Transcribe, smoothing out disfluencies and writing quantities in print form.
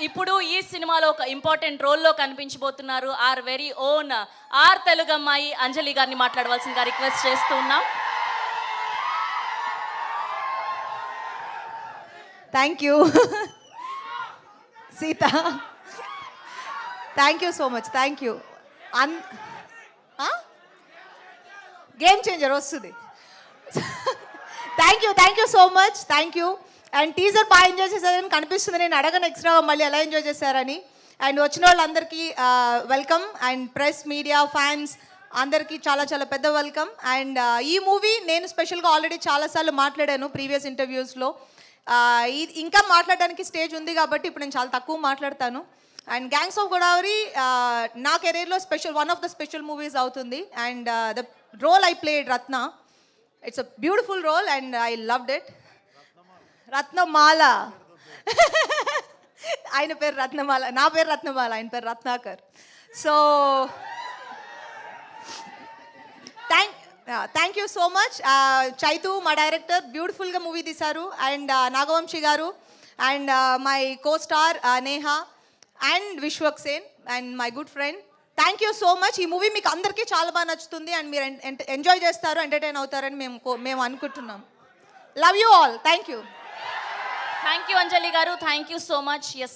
ఇప్పుడు ఈ సినిమాలో ఒక ఇంపార్టెంట్ రోల్లో కనిపించబోతున్నారు our very own our Telugu అమ్మాయి అంజలి గారిని మాట్లాడవలసిందిగా రిక్వెస్ట్ చేస్తూ ఉన్నాం. Thank you Sita, thank you so much, thank you. Game changer వస్తుంది. Thank you so much, thank you. And teaser బాగా ఎంజాయ్ చేశారని కనిపిస్తుంది. నేను అడగను ఎక్స్ట్రా మళ్ళీ ఎలా ఎంజాయ్ చేశారని. అండ్ వచ్చిన వాళ్ళందరికీ welcome. And press, media, fans అందరికీ చాలా చాలా పెద్ద వెల్కమ్. అండ్ ఈ మూవీ నేను స్పెషల్గా ఆల్రెడీ చాలాసార్లు మాట్లాడాను ప్రీవియస్ ఇంటర్వ్యూస్లో. ఇంకా మాట్లాడడానికి స్టేజ్ ఉంది కాబట్టి ఇప్పుడు నేను చాలా తక్కువ మాట్లాడతాను. అండ్ గ్యాంగ్స్ ఆఫ్ గోదావరి నా కెరీర్లో one of the special movies అవుతుంది. And the role I played Ratna, it's a beautiful role and I loved it. Ratnamala ఆయన పేరు రత్నమాల, నా పేరు రత్నమాల, ఆయన పేరు Ratnakar. So thank you so much. Chaitu మా డైరెక్టర్ బ్యూటిఫుల్గా మూవీ తీశారు. And Nagavamsi garu and my costar Neha and Vishwak Sen and my good friend. Thank you so much. ఈ మూవీ మీకు అందరికీ చాలా బాగా నచ్చుతుంది అండ్ మీరు ఎంజాయ్ చేస్తారు, ఎంటర్టైన్ అవుతారని మేము అనుకుంటున్నాం. Love you all. Thank you Anjali garu, thank you so much. Yes